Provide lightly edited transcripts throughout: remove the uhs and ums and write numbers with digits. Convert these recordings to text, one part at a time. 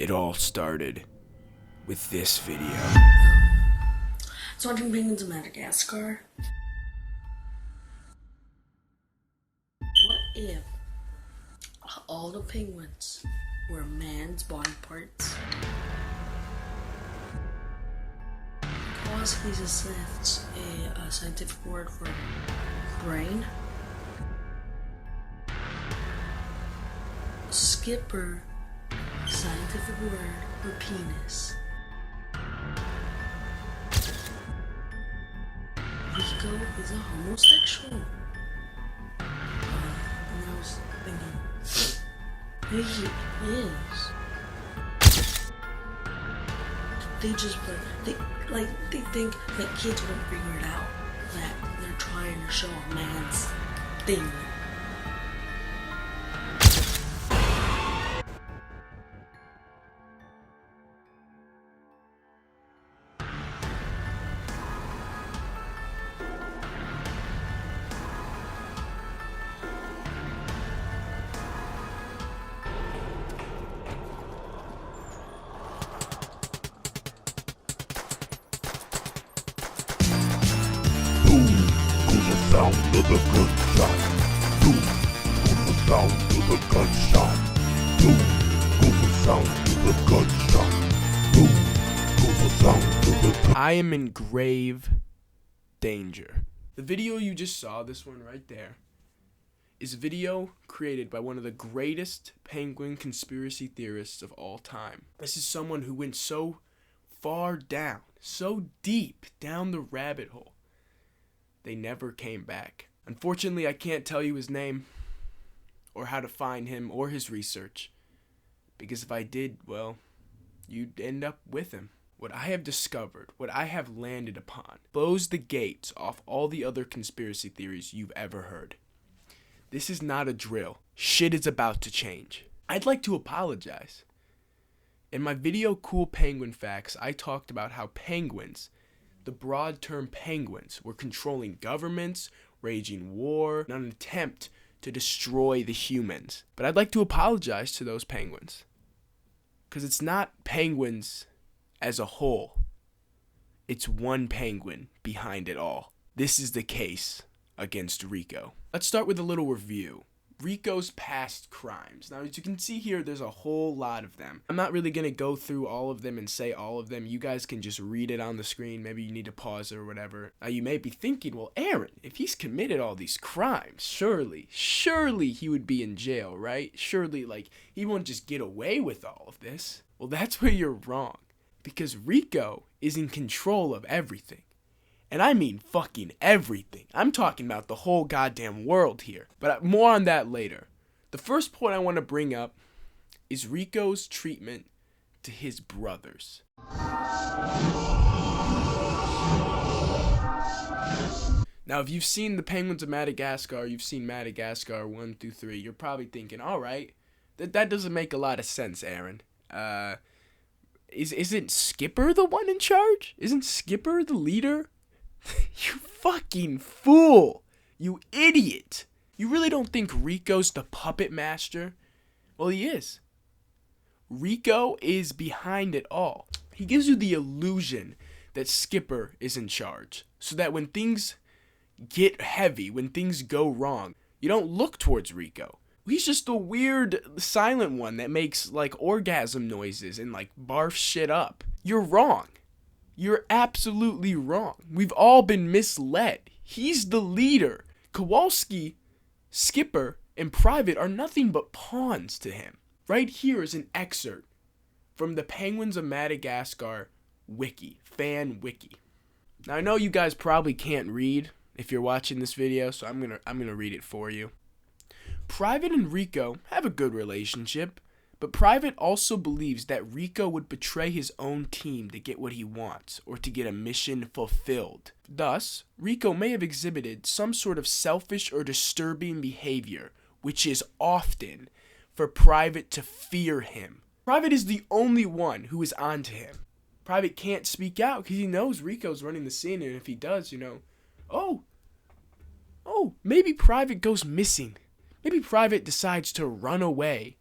It all started with this video. So watching penguins in Madagascar. What if all the penguins were man's body parts? Because he just left a scientific word for brain. Skipper, scientific word for penis. Rico is a homosexual. And I was thinking, maybe he is. They just they think that kids won't figure it out. That they're trying to show a man's thing. Sound of the gunshot. Boom goes the sound of the gunshot. Boom goes the sound of the gunshot. Boom goes the sound of the I am in grave danger. The video you just saw, this one right there, is a video created by one of the greatest penguin conspiracy theorists of all time. This is someone who went so far down, so deep down the rabbit hole, they never came back. Unfortunately, I can't tell you his name or how to find him or his research, because if I did, well, you'd end up with him. What I have discovered, what I have landed upon, blows the gates off all the other conspiracy theories you've ever heard. This is not a drill. Shit is about to change. I'd like to apologize. In my video Cool Penguin Facts, I talked about how penguins, the broad term penguins, were controlling governments, waging war, in an attempt to destroy the humans. But I'd like to apologize to those penguins, because it's not penguins as a whole. It's one penguin behind it all. This is the case against Rico. Let's start with a little review. Rico's past crimes. Now, as you can see here, there's a whole lot of them. I'm not really going to go through all of them and say all of them. You guys can just read it on the screen. Maybe you need to pause or whatever. Now, you may be thinking, well, Aaron, if he's committed all these crimes, surely he would be in jail, right? Surely, he won't just get away with all of this. Well, that's where you're wrong. Because Rico is in control of everything. And I mean fucking everything. I'm talking about the whole goddamn world here. But more on that later. The first point I want to bring up is Rico's treatment to his brothers. Now, if you've seen The Penguins of Madagascar, you've seen Madagascar 1 through 3, you're probably thinking, alright, that doesn't make a lot of sense, Aaron. Isn't Skipper the one in charge? Isn't Skipper the leader? You fucking fool! You idiot! You really don't think Rico's the puppet master? Well, he is. Rico is behind it all. He gives you the illusion that Skipper is in charge, so that when things get heavy, when things go wrong, you don't look towards Rico. He's just the weird silent one that makes orgasm noises and barfs shit up. You're wrong. You're absolutely wrong. We've all been misled. He's the leader. Kowalski, Skipper, and Private are nothing but pawns to him. Right here is an excerpt from the Penguins of Madagascar wiki, fan wiki. Now, I know you guys probably can't read if you're watching this video, so I'm gonna read it for you. Private and Rico have a good relationship, but Private also believes that Rico would betray his own team to get what he wants, or to get a mission fulfilled. Thus, Rico may have exhibited some sort of selfish or disturbing behavior, which is often for Private to fear him. Private is the only one who is onto him. Private can't speak out because he knows Rico's running the scene, and if he does, maybe Private goes missing. Maybe Private decides to run away.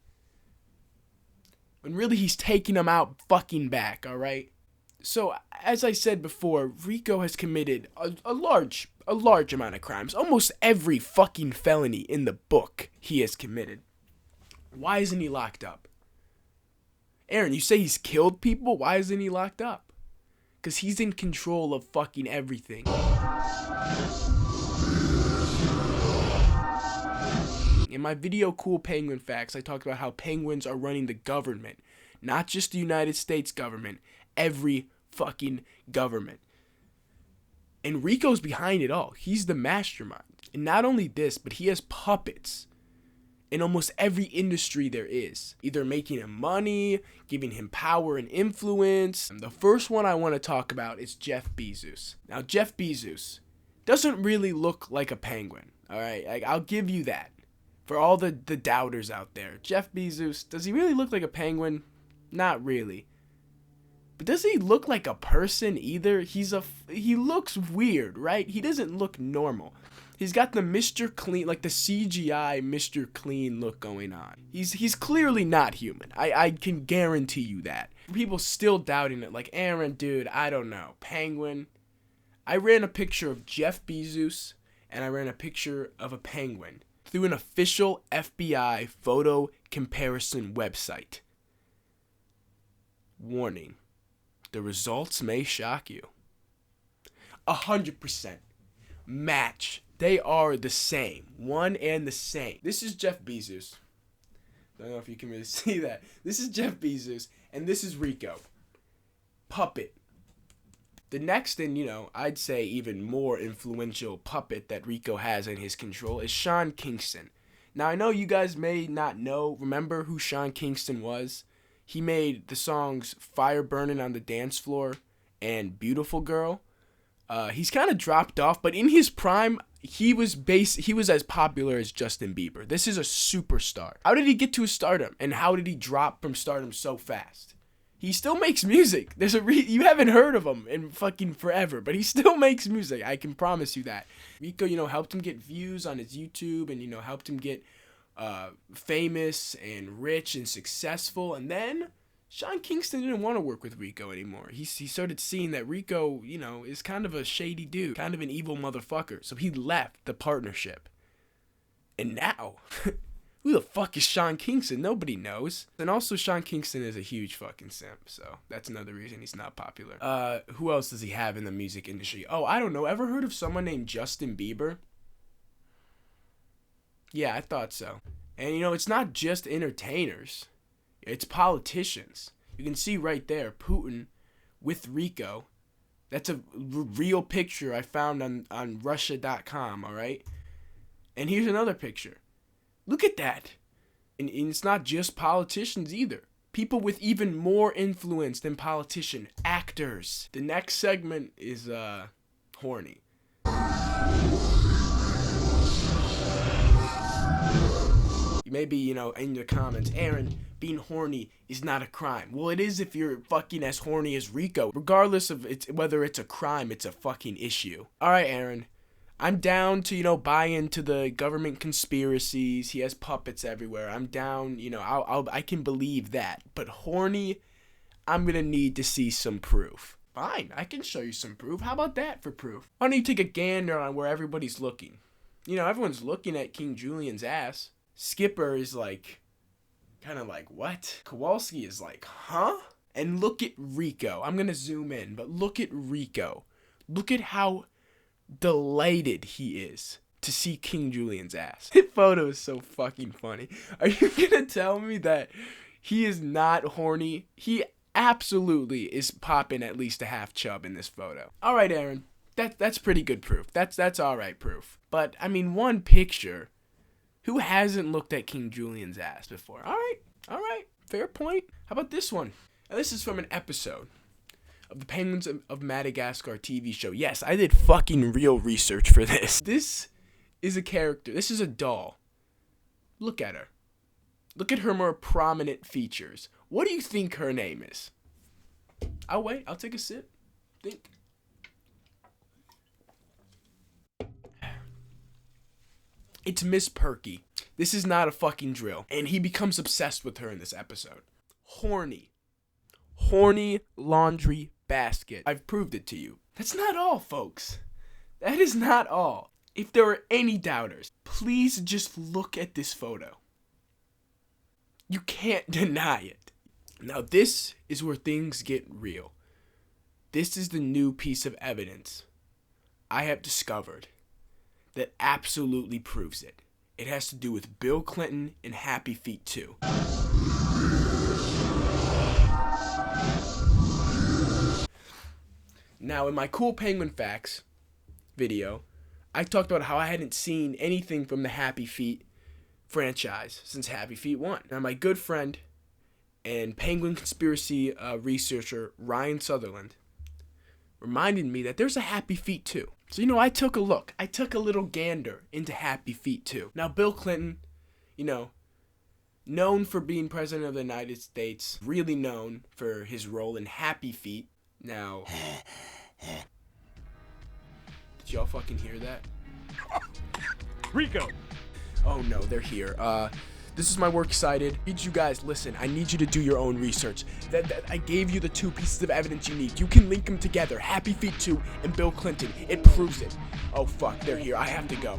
when really he's taking them out fucking back, alright? So, as I said before, Rico has committed a large amount of crimes. Almost every fucking felony in the book he has committed. Why isn't he locked up? Aaron, you say he's killed people? Why isn't he locked up? Because he's in control of fucking everything. In my video, Cool Penguin Facts, I talked about how penguins are running the government. Not just the United States government. Every fucking government. And Rico's behind it all. He's the mastermind. And not only this, but he has puppets in almost every industry there is. Either making him money, giving him power and influence. And the first one I want to talk about is Jeff Bezos. Now, Jeff Bezos doesn't really look like a penguin. Alright, I'll give you that. For all the doubters out there. Jeff Bezos, does he really look like a penguin? Not really. But does he look like a person either? He looks weird, right? He doesn't look normal. He's got the Mr. Clean, like the CGI Mr. Clean look going on. He's clearly not human. I can guarantee you that. People still doubting it, like, Aaron, dude, I don't know. Penguin. I ran a picture of Jeff Bezos, and I ran a picture of a penguin through an official FBI photo comparison website. Warning. The results may shock you. 100% match. They are the same. One and the same. This is Jeff Bezos. Don't know if you can really see that. This is Jeff Bezos, and this is Rico. Puppet. The next and, I'd say even more influential puppet that Rico has in his control is Sean Kingston. Now, I know you guys may not remember who Sean Kingston was. He made the songs Fire Burning on the Dance Floor and Beautiful Girl. He's kind of dropped off, but in his prime, he was as popular as Justin Bieber. This is a superstar. How did he get to his stardom? And how did he drop from stardom so fast? He still makes music. You haven't heard of him in fucking forever, but he still makes music. I can promise you that. Rico, helped him get views on his YouTube and, helped him get famous and rich and successful. And then Sean Kingston didn't want to work with Rico anymore. He started seeing that Rico, is kind of a shady dude, kind of an evil motherfucker. So he left the partnership. And now, who the fuck is Sean Kingston? Nobody knows. And also, Sean Kingston is a huge fucking simp, so that's another reason he's not popular. Who else does he have in the music industry? Oh, I don't know. Ever heard of someone named Justin Bieber? Yeah, I thought so. And, it's not just entertainers. It's politicians. You can see right there, Putin with Rico. That's a real picture I found on Russia.com, alright? And here's another picture. Look at that. And it's not just politicians either. People with even more influence than politicians. Actors. The next segment is, horny. Maybe, in the comments, Aaron, being horny is not a crime. Well, it is if you're fucking as horny as Rico. Regardless of whether it's a crime, it's a fucking issue. Alright, Aaron. I'm down to, buy into the government conspiracies. He has puppets everywhere. I'm down, I can believe that. But horny, I'm gonna need to see some proof. Fine, I can show you some proof. How about that for proof? Why don't you take a gander on where everybody's looking? Everyone's looking at King Julian's ass. Skipper is kind of like, what? Kowalski is like, huh? And look at Rico. I'm gonna zoom in, but look at Rico. Look at how delighted he is to see King Julian's ass. This photo is so fucking funny. Are you gonna tell me that he is not horny? He absolutely is popping at least a half chub in this photo. All right, Aaron, that's pretty good proof. That's all right proof. But I mean, one picture. Who hasn't looked at King Julian's ass before? All right, fair point. How about this one? Now, this is from an episode of the Penguins of Madagascar TV show. Yes, I did fucking real research for this. This is a character. This is a doll. Look at her. Look at her more prominent features. What do you think her name is? I'll wait. I'll take a sip. Think. It's Miss Perky. This is not a fucking drill. And he becomes obsessed with her in this episode. horny. Horny laundry basket. I've proved it to you. That's not all, folks. That is not all. If there are any doubters, please just look at this photo. You can't deny it. Now this is where things get real. This is the new piece of evidence I have discovered that absolutely proves it. It has to do with Bill Clinton and Happy Feet 2. Now, in my Cool Penguin Facts video, I talked about how I hadn't seen anything from the Happy Feet franchise since Happy Feet 1. Now, my good friend and Penguin conspiracy researcher Ryan Sutherland reminded me that there's a Happy Feet 2. So, I took a look. I took a little gander into Happy Feet 2. Now, Bill Clinton, known for being president of the United States, really known for his role in Happy Feet. Now, did y'all fucking hear that? Rico! Oh no, they're here. This is my works cited. I need you guys, listen, I need you to do your own research. I gave you the two pieces of evidence you need. You can link them together. Happy Feet 2 and Bill Clinton. It proves it. Oh fuck, they're here. I have to go.